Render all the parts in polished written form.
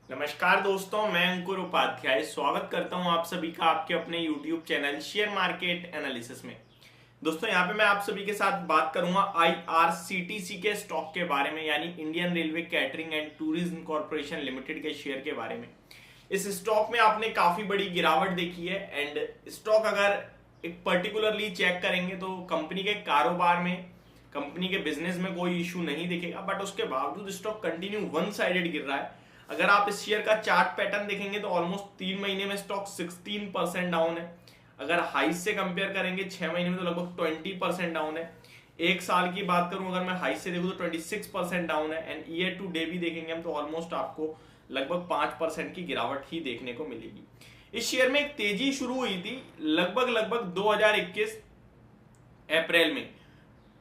नमस्कार दोस्तों, मैं अंकुर उपाध्याय स्वागत करता हूं आप सभी का आपके अपने YouTube channel share market analysis में। दोस्तों यहाँ पे मैं आप सभी के साथ बात करूंगा IRCTC के स्टॉक के बारे में, यानी Indian railway catering and tourism corporation limited के शेयर के बारे में। इस स्टॉक में आपने काफी बड़ी गिरावट देखी है एंड स्टॉक अगर एक पर्टिकुलरली चेक करेंगे तो कंपनी के कारोबार में, कंपनी के बिजनेस में कोई इशू नहीं दिखेगा, बट उसके बावजूद स्टॉक कंटिन्यू वन साइडेड गिर रहा है। अगर आप इस शेयर का चार्ट पैटर्न देखेंगे तो ऑलमोस्ट 3 महीने में स्टॉक 16% डाउन है। अगर हाई से कंपेयर करेंगे 6 महीने में तो लगभग 20% डाउन है। एक साल की बात करूं अगर मैं हाई से देखूं तो 26% डाउन है एंड ईयर टू डे भी देखेंगे हम तो ऑलमोस्ट आपको लगभग 5% की गिरावट ही देखने को मिलेगी। इस शेयर में एक तेजी शुरू हुई थी लगभग 2021 अप्रैल में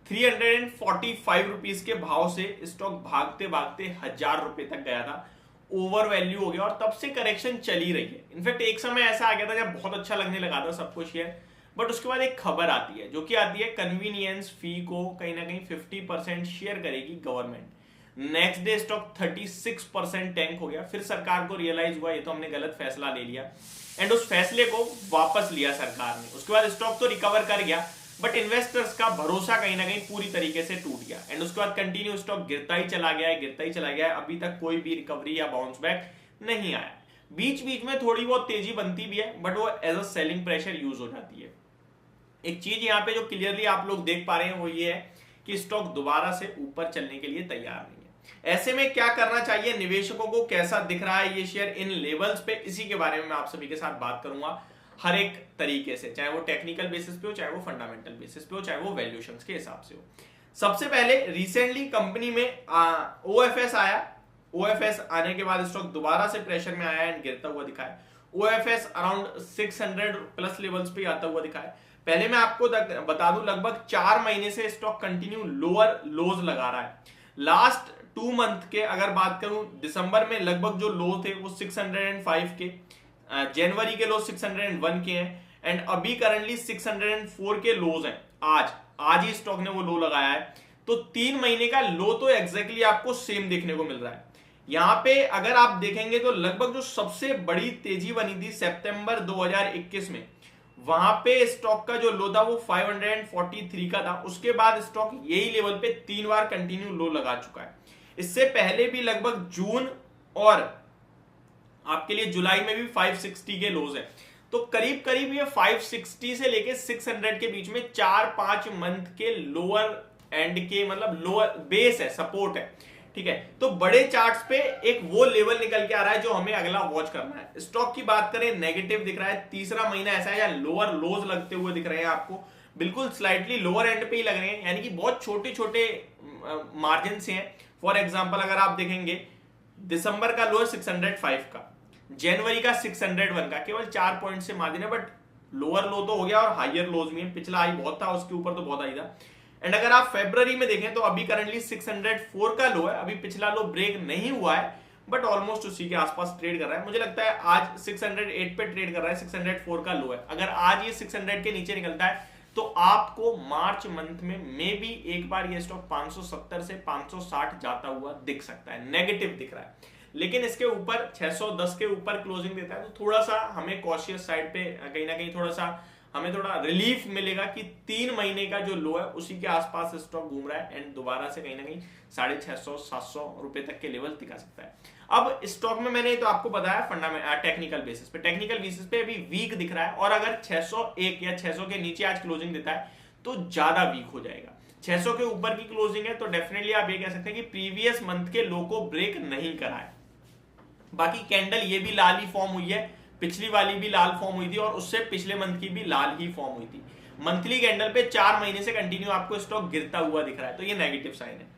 345 रुपीज के भाव से स्टॉक भागते भागते 1000 रुपए तक गया था, ओवर वैल्यू हो गया और तब से करेक्शन चली रही है। इनफैक्ट एक समय ऐसा आ गया था जब बहुत अच्छा लगने लगा था सबको शेयर, बट उसके बाद एक खबर आती है जो कि आती है कन्वीनियंस फी को कहीं ना कहीं 50% शेयर करेगी government. Next day stock 36% tank हो गया। फिर सरकार को रियलाइज हुआ ये तो हमने गलत फैसला ले लिया एंड उस फैसले को वापस लिया सरकार ने। उसके बाद स्टॉक तो रिकवर कर गया बट इन्वेस्टर्स का भरोसा कहीं ना कहीं पूरी तरीके से टूट गया एंड उसके बाद कंटिन्यू स्टॉक गिरता ही चला गया है। अभी तक कोई भी रिकवरी या बाउंस बैक नहीं आया। बीच बीच में थोड़ी बहुत तेजी बनती भी है बट वो as a selling pressure use हो जाती है। एक चीज यहाँ पे जो क्लियरली आप लोग देख पा रहे हैं वो ये है कि स्टॉक दोबारा से ऊपर चलने के लिए तैयार नहीं है। ऐसे में क्या करना चाहिए, निवेशकों को कैसा दिख रहा है ये शेयर इन लेवल्स पे, इसी के बारे में मैं आप सभी के साथ बात करूंगा हर एक तरीके से, चाहे वो टेक्निकल बेसिस पे हो, चाहे वो फंडामेंटल बेसिस पे हो, चाहे वो वैल्यूएशंस के हिसाब से हो। सबसे पहले रिसेंटली कंपनी में OFS आया। OFS आने के बाद स्टॉक दोबारा से प्रेशर में आया एंड गिरता हुआ दिखा है। OFS अराउंड 600 प्लस लेवल्स पे आता हुआ दिखा है। पहले मैं आपको बता दूं लगभग 4 महीने से स्टॉक कंटिन्यू लोअर लोज लगा रहा है। लास्ट 2 मंथ के अगर बात करूं, दिसंबर में लगभग जो लो थे वो 605 के, जनवरी के लो 601 के हैं एंड अभी करंटली 604 के लोज हैं। आज ही स्टॉक ने वो लो लगाया है, तो 3 महीने का लो तो एग्जैक्टली आपको सेम देखने को मिल रहा है। यहां पे अगर आप देखेंगे तो लगभग जो सबसे बड़ी तेजी बनी थी सितंबर 2021 में, वहां पे स्टॉक का जो लो था वो 543 का था। उसके बाद स्टॉक यही लेवल पे 3 बार कंटिन्यू लो लगा चुका है। इससे पहले भी लगभग जून और आपके लिए जुलाई में भी 560 के लोज है। तो करीब करीब ये 560 से लेके 600 के बीच में 4-5 मंथ के लोअर एंड के, मतलब लोअर बेस है, सपोर्ट है। ठीक है, तो बड़े चार्ट्स पे एक वो लेवल निकल के आ रहा है जो हमें अगला वॉच करना है। स्टॉक की बात करें, नेगेटिव दिख रहा है, तीसरा महीना ऐसा है या लोअर लोज लगते हुए दिख रहे हैं आपको, बिल्कुल स्लाइटली लोअर एंड पे ही लग रहे हैं, यानी कि बहुत छोटे छोटे मार्जिन से हैं। फॉर एग्जाम्पल अगर आप देखेंगे दिसंबर का लो 605 का, जनवरी का 601 का, केवल 4 पॉइंट से मार्जिन है, बट लोअर लो तो हो गया और हायर लोज में पिछला हाई बहुत था, उसके ऊपर तो बहुत हाई था। एंड अगर आप फरवरी में देखें तो अभी करंटली 604 का लो है, अभी पिछला लो ब्रेक नहीं हुआ है बट ऑलमोस्ट उसी के आसपास ट्रेड कर रहा है। मुझे लगता है आज 608 पे ट्रेड कर रहा है, 604 का लो है। अगर आज ये 600 के नीचे निकलता है तो आपको मार्च मंथ में मे बी एक बार ये स्टॉक 570 से 560 जाता हुआ दिख सकता है। नेगेटिव दिख रहा है, लेकिन इसके ऊपर 610 के ऊपर क्लोजिंग देता है तो थोड़ा सा हमें कॉशियस साइड पे कहीं ना कहीं थोड़ा सा हमें थोड़ा रिलीफ मिलेगा कि 3 महीने का जो लो है उसी के आसपास स्टॉक घूम रहा है एंड दोबारा से कहीं ना कहीं 650-700 रुपए तक के लेवल दिखा सकता है। अब स्टॉक में मैंने तो आपको बताया फंडामेंटल टेक्निकल बेसिस पे अभी वीक दिख रहा है और अगर 601 या 600 के नीचे आज क्लोजिंग देता है तो ज्यादा वीक हो जाएगा। 600 के ऊपर की क्लोजिंग है तो डेफिनेटली आप ये कह सकते हैं कि प्रीवियस मंथ के लो को ब्रेक नहीं करा है। बाकी कैंडल ये भी लाल ही फॉर्म हुई है, पिछली वाली भी लाल फॉर्म हुई थी और उससे पिछले मंथ की भी लाल ही फॉर्म हुई थी। मंथली कैंडल पे 4 महीने से कंटिन्यू आपको स्टॉक गिरता हुआ दिख रहा है, तो ये नेगेटिव साइन है।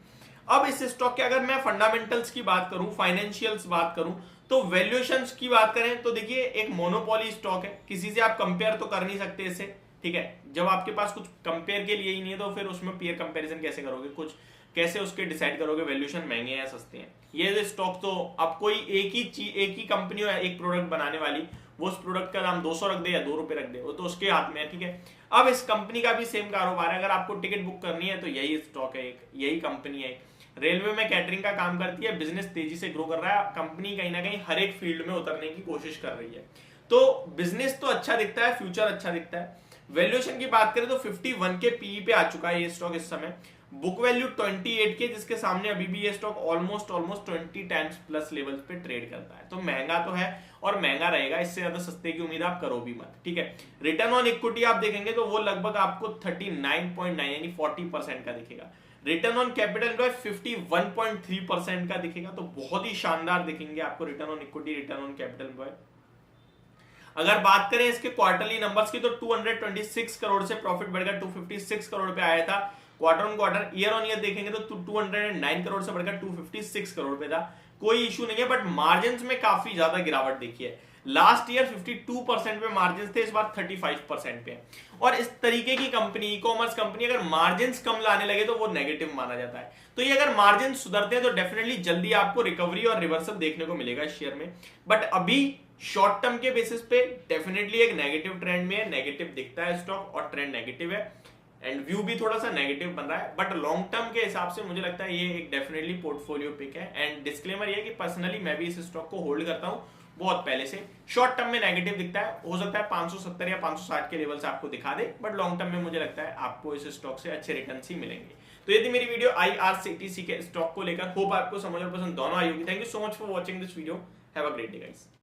अब इस स्टॉक के अगर मैं फंडामेंटल्स की बात करूं, फाइनेंशियल्स बात करूं, तो वैल्यूएशंस की बात करें तो देखिए एक मोनोपोली स्टॉक है, किसी से आप कंपेयर तो कर नहीं सकते इसे। ठीक है, जब आपके पास कुछ कंपेयर के लिए ही नहीं है तो फिर उसमें पीयर कंपैरिजन कैसे करोगे, कुछ कैसे उसके डिसाइड करोगे वैल्यूएशन महंगे हैं या सस्ते हैं। ये स्टॉक तो अब कोई एक ही कंपनी हो, एक प्रोडक्ट बनाने वाली, वो उस प्रोडक्ट का दाम 200 रख दे या 2 रुपए रख दे, वो तो उसके हाथ में है। ठीक है, अब इस कंपनी का भी सेम कारोबार है, अगर आपको टिकट बुक करनी है तो यही स्टॉक है, यही कंपनी है। रेलवे में कैटरिंग का काम करती है, बिजनेस तेजी से ग्रो कर रहा है, कंपनी कहीं ना कहीं हर एक फील्ड में उतरने की कोशिश कर रही है। तो बिजनेस तो अच्छा दिखता है, फ्यूचर अच्छा दिखता है। वैल्यूएशन की बात करें तो 51 के पीई पे आ चुका है ये स्टॉक इस समय, बुक वैल्यू 28 के, जिसके सामने अभी भी ये stock almost 20 times plus levels पे ट्रेड करता है। तो महंगा तो है और महंगा रहेगा, इससे ज्यादा सस्ते की उम्मीद आप करो भी मत, ठीक है। रिटर्न ऑन इक्विटी आप देखेंगे तो वो लगभग आपको 39.9 यानी 40% का दिखेगा। रिटर्न ऑन कैपिटल एम्प्लॉय 51.3% का दिखेगा, तो बहुत ही शानदार दिखेंगे आपको return on equity, return on capital employ. अगर बात करें इसके क्वार्टरली नंबर्स की तो 226 करोड़ से प्रॉफिट बढ़कर 256 करोड़ पे आया था quarter on quarter. Year on year देखेंगे तो 209 करोड़ से बढ़कर 256 करोड़ पे था, कोई इशू नहीं है। बट मार्जिन में काफी ज्यादा गिरावट देखी है, लास्ट ईयर 52% पे मार्जिन थे, इस बार 35% पे। और इस तरीके की कंपनी, ई कॉमर्स कंपनी, अगर मार्जिन कम लाने लगे तो वो नेगेटिव माना जाता है। तो ये अगर मार्जिन सुधरते हैं तो डेफिनेटली जल्दी आपको रिकवरी और रिवर्सल देखने को मिलेगा इस शेयर में। बट अभी शॉर्ट टर्म के बेसिस पे डेफिनेटली एक नेगेटिव ट्रेंड में है, नेगेटिव दिखता है स्टॉक और ट्रेंड नेगेटिव है एंड व्यू भी थोड़ा सा नेगेटिव बन रहा है। बट लॉन्ग टर्म के हिसाब से मुझे लगता है ये एक डेफिनेटली पोर्टफोलियो पिक है। एंड डिस्क्लेमर ये है कि पर्सनली मैं भी इस स्टॉक को होल्ड करता हूं बहुत पहले से। शॉर्ट टर्म में नेगेटिव दिखता है, हो सकता है 570 या 560 के लेवल से आपको दिखा दे, बट लॉन्ग टर्म में मुझे लगता है आपको इस स्टॉक से अच्छे रिटर्न ही मिलेंगे। तो ये थी मेरी वीडियो IRCTC के स्टॉक को लेकर, होप आपको समझ और पसंद दोनों आई होगी। Thank you so much for watching this video, have a great day guys.